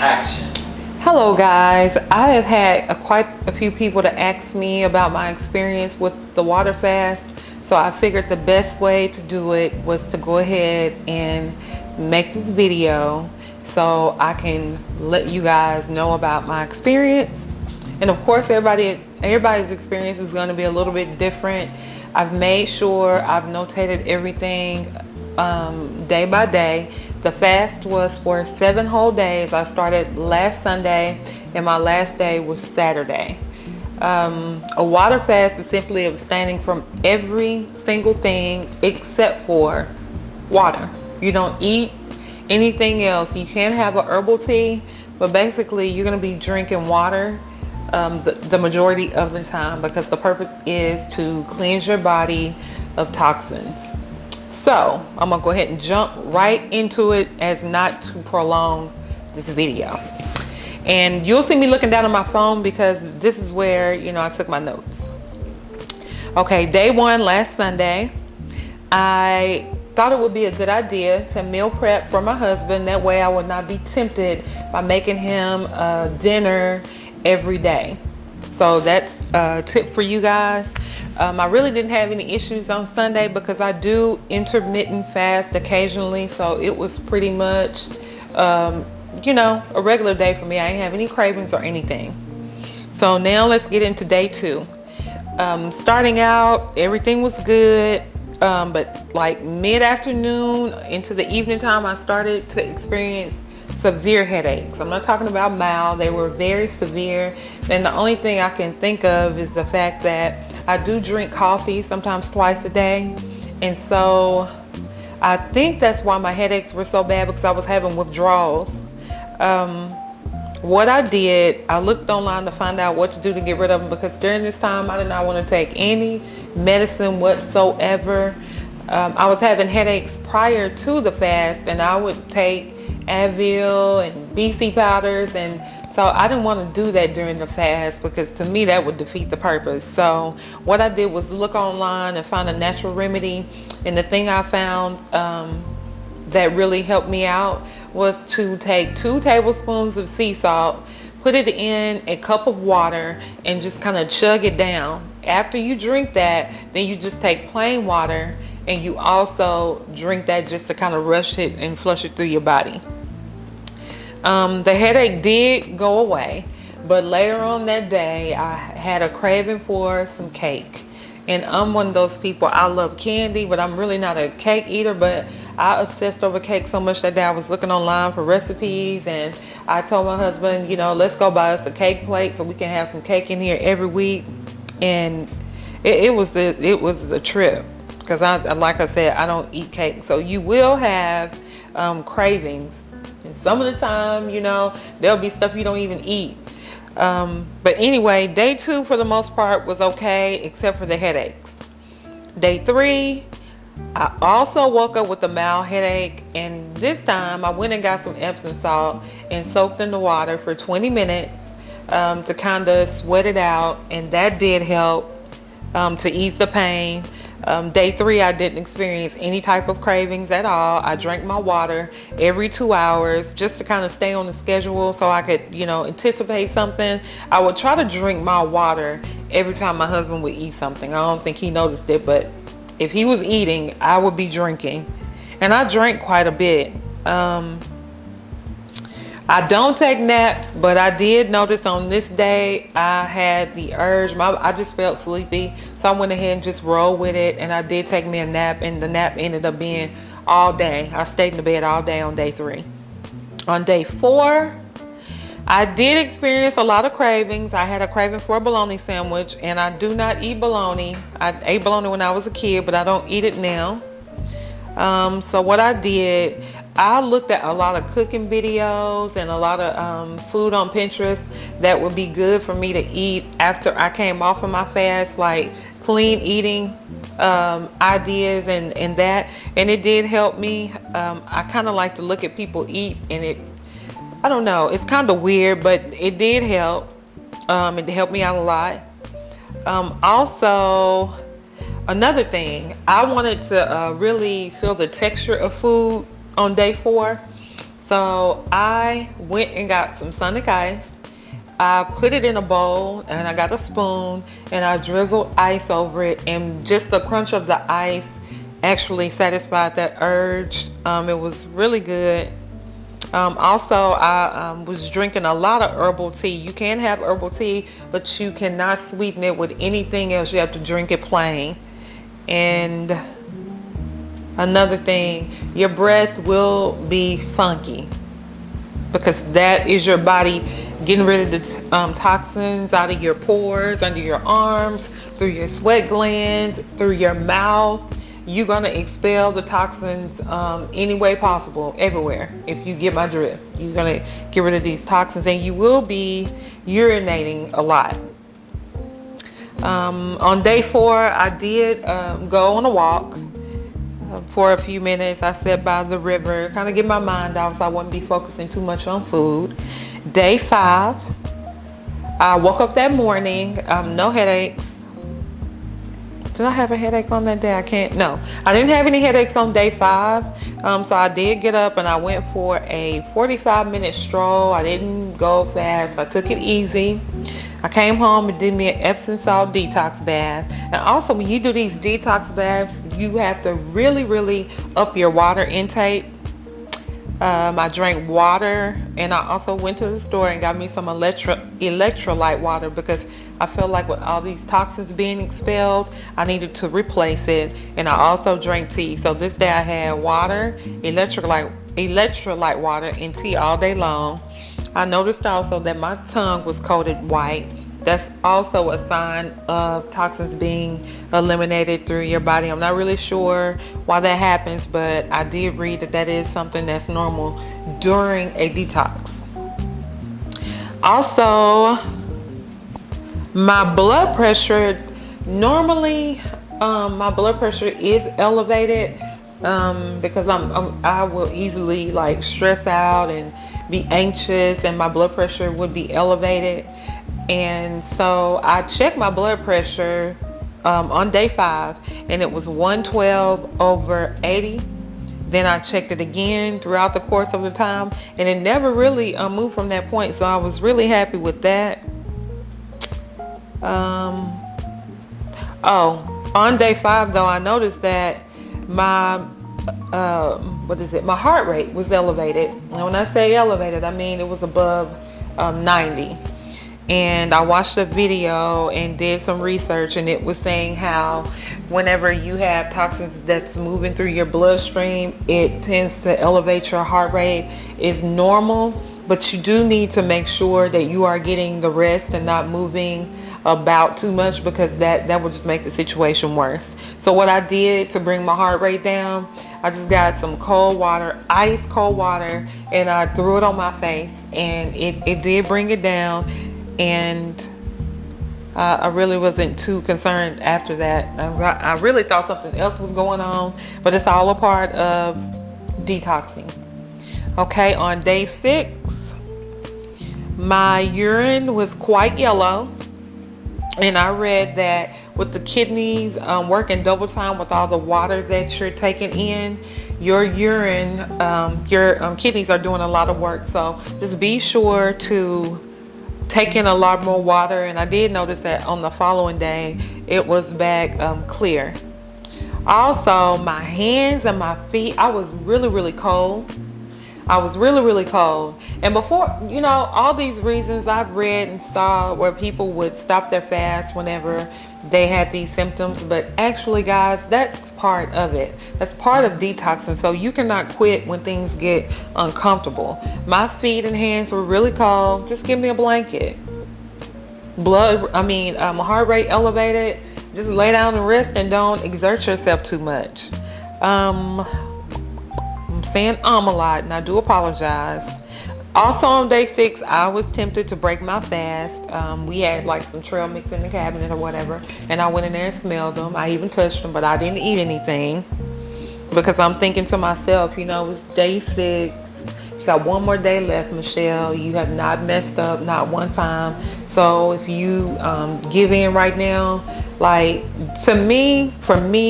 Action. Hello guys, I have had quite a few people to ask me about my experience with the water fast, so I figured the best way to do it was to go ahead and make this video so I can let you guys know about my experience. And of course everybody's experience is going to be a little bit different. I've made sure I've notated everything day by day. The fast was for 7 whole days. I started last Sunday and my last day was Saturday. A water fast is simply abstaining from every single thing except for water. You don't eat anything else. You can have a herbal tea, but basically you're going to be drinking water the majority of the time, because the purpose is to cleanse your body of toxins. So I'm gonna go ahead and jump right into it as not to prolong this video. And you'll see me looking down at my phone because this is where, I took my notes. Okay, day 1, last Sunday, I thought it would be a good idea to meal prep for my husband. That way I would not be tempted by making him dinner every day. So that's a tip for you guys. I really didn't have any issues on Sunday because I do intermittent fast occasionally. So it was pretty much, a regular day for me. I didn't have any cravings or anything. So now let's get into day 2. Starting out, everything was good. But like mid-afternoon into the evening time, I started to experience severe headaches. I'm not talking about mild, they were very severe. And the only thing I can think of is the fact that I do drink coffee sometimes twice a day. And so I think that's why my headaches were so bad, because I was having withdrawals. What I did, I looked online to find out what to do to get rid of them, because during this time I did not want to take any medicine whatsoever. I was having headaches prior to the fast, and I would take Advil and BC powders, and so I didn't want to do that during the fast because to me that would defeat the purpose. So what I did was look online and find a natural remedy, and the thing I found that really helped me out was to take 2 tablespoons of sea salt, put it in a cup of water, and just kind of chug it down. After you drink that, then you just take plain water and you also drink that just to kind of rush it and flush it through your body. The headache did go away, but later on that day I had a craving for some cake. And I'm one of those people, I love candy, but I'm really not a cake eater. But I obsessed over cake so much that day I was looking online for recipes, and I told my husband, let's go buy us a cake plate so we can have some cake in here every week. And it was a trip, because like I said, I don't eat cake. So you will have cravings, and some of the time, there'll be stuff you don't even eat. But anyway, day 2 for the most part was okay, except for the headaches. Day 3, I also woke up with a mild headache, and this time I went and got some Epsom salt and soaked in the water for 20 minutes to kind of sweat it out, and that did help to ease the pain. Day 3, I didn't experience any type of cravings at all. I drank my water every 2 hours just to kind of stay on the schedule so I could, anticipate something. I would try to drink my water every time my husband would eat something. I don't think he noticed it, but if he was eating, I would be drinking. And I drank quite a bit. I don't take naps, but I did notice on this day I had the urge. I just felt sleepy, so I went ahead and just rolled with it, and I did take me a nap, and the nap ended up being all day. I stayed in the bed all day on day 3. On day 4, I did experience a lot of cravings. I had a craving for a bologna sandwich, and I do not eat bologna. I ate bologna when I was a kid, but I don't eat it now. So what I did, I looked at a lot of cooking videos and a lot of food on Pinterest that would be good for me to eat after I came off of my fast, like clean eating ideas and that, and it did help me. I kind of like to look at people eat, and I don't know, it's kind of weird, but it did help. It helped me out a lot. Also, another thing, I wanted to really feel the texture of food on day 4. So I went and got some Sonic ice. I put it in a bowl and I got a spoon and I drizzled ice over it, and just the crunch of the ice actually satisfied that urge. It was really good. Also, I was drinking a lot of herbal tea. You can have herbal tea, but you cannot sweeten it with anything else. You have to drink it plain. And another thing, your breath will be funky because that is your body getting rid of the toxins out of your pores, under your arms, through your sweat glands, through your mouth. You're going to expel the toxins any way possible, everywhere. If you get my drift, you're going to get rid of these toxins, and you will be urinating a lot. On day 4, I did go on a walk for a few minutes. I sat by the river, kind of get my mind off so I wouldn't be focusing too much on food. Day 5, I woke up that morning, no headaches. Did I have a headache on that day? No, I didn't have any headaches on day 5. So I did get up and I went for a 45-minute stroll. I didn't go fast. I took it easy. I came home and did me an Epsom salt detox bath. And also, when you do these detox baths, you have to really, really up your water intake. I drank water, and I also went to the store and got me some electrolyte water because I felt like with all these toxins being expelled, I needed to replace it. And I also drank tea. So this day I had water, electrolyte water, and tea all day long. I noticed also that my tongue was coated white. That's also a sign of toxins being eliminated through your body. I'm not really sure why that happens, but I did read that that is something that's normal during a detox. Also, my blood pressure, normally my blood pressure is elevated because I will easily like stress out and be anxious, and my blood pressure would be elevated. And so I checked my blood pressure on day 5, and it was 112/80. Then I checked it again throughout the course of the time, and it never really moved from that point. So I was really happy with that. On day 5 though, I noticed that my my heart rate was elevated. And when I say elevated, I mean it was above 90. And I watched a video and did some research, and it was saying how whenever you have toxins that's moving through your bloodstream, it tends to elevate your heart rate. It's normal, but you do need to make sure that you are getting the rest and not moving about too much, because that will just make the situation worse. So what I did to bring my heart rate down, I just got some cold water, ice cold water, and I threw it on my face, and it did bring it down. And I really wasn't too concerned after that. I really thought something else was going on, but it's all a part of detoxing. Okay, on day 6, my urine was quite yellow. And I read that with the kidneys working double time with all the water that you're taking in, your urine, your kidneys are doing a lot of work. So just be sure to take in a lot more water. And I did notice that on the following day, it was back clear. Also, my hands and my feet, I was really, really cold. I was really, really cold. And before, all these reasons I've read and saw where people would stop their fast whenever they had these symptoms. But actually, guys, that's part of it. That's part of detoxing. So you cannot quit when things get uncomfortable. My feet and hands were really cold. Just give me a blanket. My heart rate elevated. Just lay down and rest, and don't exert yourself too much. I'm saying a lot, and I do apologize. Also on day 6, I was tempted to break my fast. We had like some trail mix in the cabinet or whatever, and I went in there and smelled them. I even touched them, but I didn't eat anything because I'm thinking to myself, it's day 6. You got one more day left, Michelle. You have not messed up, not one time. So if you give in right now, for me,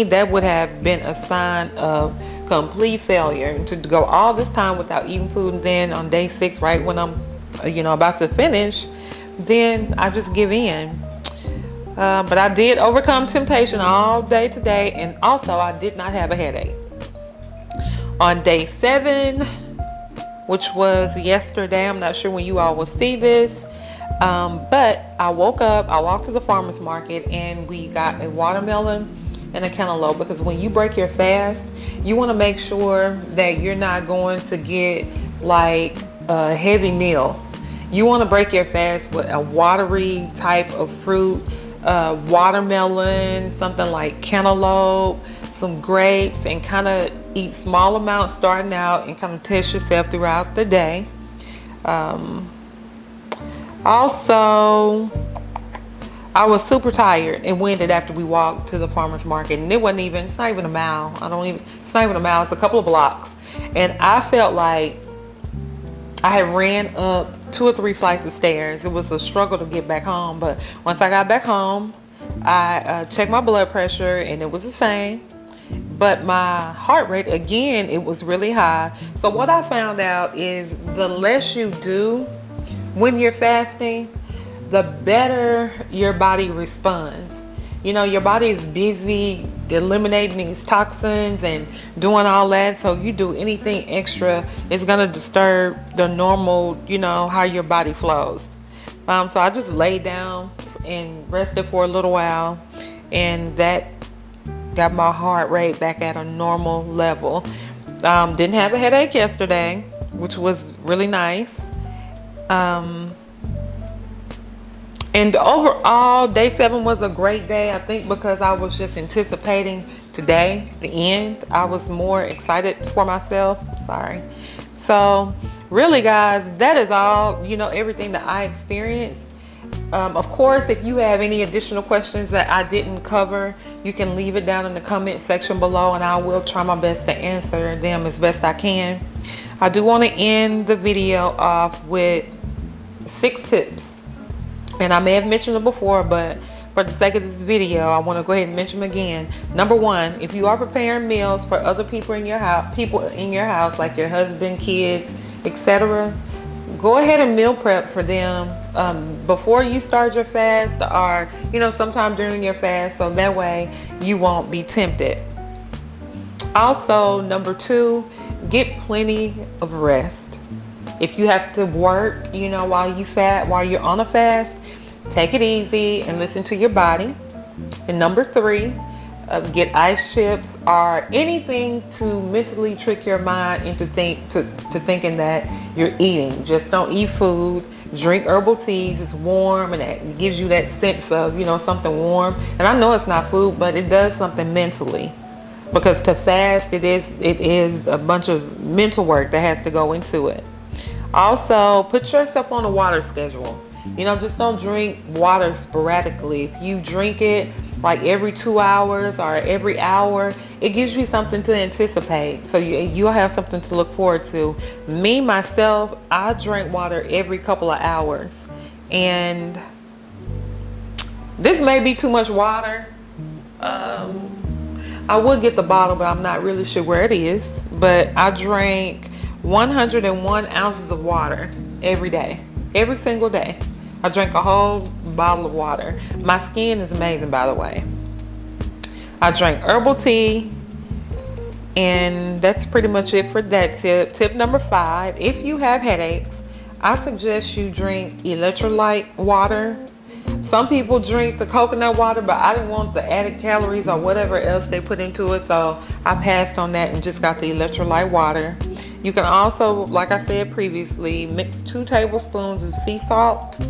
that would have been a sign of complete failure. To go all this time without eating food, and then on day 6, right when I'm, about to finish, then I just give in. But I did overcome temptation all day today, and also I did not have a headache. On day 7, which was yesterday, I'm not sure when you all will see this, but I woke up, I walked to the farmer's market, and we got a watermelon and a cantaloupe, because when you break your fast, you want to make sure that you're not going to get like a heavy meal. You want to break your fast with a watery type of fruit, watermelon, something like cantaloupe, some grapes, and kind of eat small amounts starting out and kind of test yourself throughout the day. Also, I was super tired and winded after we walked to the farmer's market, and it's not even a mile. It's not even a mile, it's a couple of blocks. And I felt like I had ran up 2 or 3 flights of stairs. It was a struggle to get back home, but once I got back home, I checked my blood pressure and it was the same. But my heart rate, again, it was really high. So what I found out is the less you do when you're fasting, the better your body responds. Your body is busy eliminating these toxins and doing all that. So if you do anything extra, it's gonna disturb the normal, how your body flows. So I just laid down and rested for a little while, and that got my heart rate back at a normal level. Didn't have a headache yesterday, which was really nice. And overall, day 7 was a great day. I think because I was just anticipating today, the end. I was more excited for myself. Sorry. So really, guys, that is all, everything that I experienced. Of course, if you have any additional questions that I didn't cover, you can leave it down in the comment section below, and I will try my best to answer them as best I can. I do want to end the video off with 6 tips. And I may have mentioned them before, but for the sake of this video, I want to go ahead and mention them again. Number 1, if you are preparing meals for other people in your house, like your husband, kids, etc., go ahead and meal prep for them before you start your fast, or sometime during your fast, so that way you won't be tempted. Also, number 2, get plenty of rest. If you have to work, while you're on a fast, take it easy and listen to your body. And number 3, get ice chips or anything to mentally trick your mind into thinking that you're eating. Just don't eat food. Drink herbal teas. It's warm and it gives you that sense of, something warm. And I know it's not food, but it does something mentally. Because to fast, it is a bunch of mental work that has to go into it. Also, put yourself on a water schedule. Just don't drink water sporadically. If you drink it like every 2 hours or every hour, it gives you something to anticipate. So you'll have something to look forward to. Me, myself, I drink water every couple of hours. And this may be too much water. I would get the bottle, but I'm not really sure where it is. But I drank 101 ounces of water every day, every single day. I drank a whole bottle of water. My skin is amazing, by the way. I drank herbal tea, and that's pretty much it for that tip. Tip number 5, if you have headaches, I suggest you drink electrolyte water. Some people drink the coconut water, but I didn't want the added calories or whatever else they put into it, so I passed on that and just got the electrolyte water. You can also, like I said previously, mix 2 tablespoons of sea salt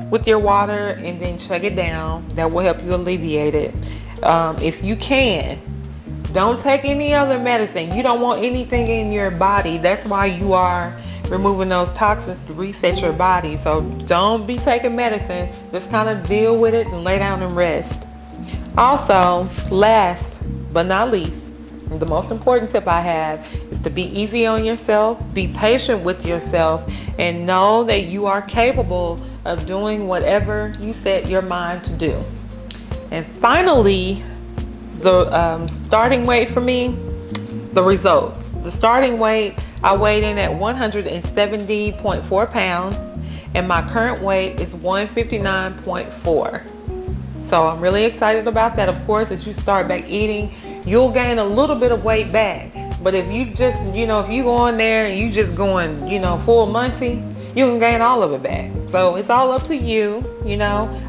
with your water and then chug it down. That will help you alleviate it. If you can, don't take any other medicine. You don't want anything in your body. That's why you are removing those toxins to reset your body. So don't be taking medicine. Just kind of deal with it and lay down and rest. Also, last but not least, the most important tip I have is to be easy on yourself, be patient with yourself, and know that you are capable of doing whatever you set your mind to do. And finally, the starting weight for me, the results. The starting weight, I weighed in at 170.4 pounds, and my current weight is 159.4. So I'm really excited about that. Of course, as you start back eating, you'll gain a little bit of weight back. But if you just, if you go in there and you just going, full Monty, you can gain all of it back. So it's all up to you.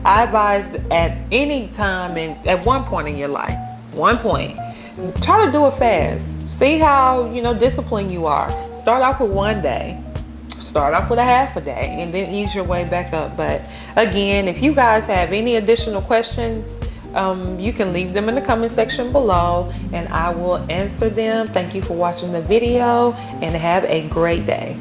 I advise at any time and at one point in your life, try to do it fast. See how, disciplined you are. Start off with one day. Start off with a half a day and then ease your way back up. But again, if you guys have any additional questions, you can leave them in the comment section below and I will answer them. Thank you for watching the video and have a great day.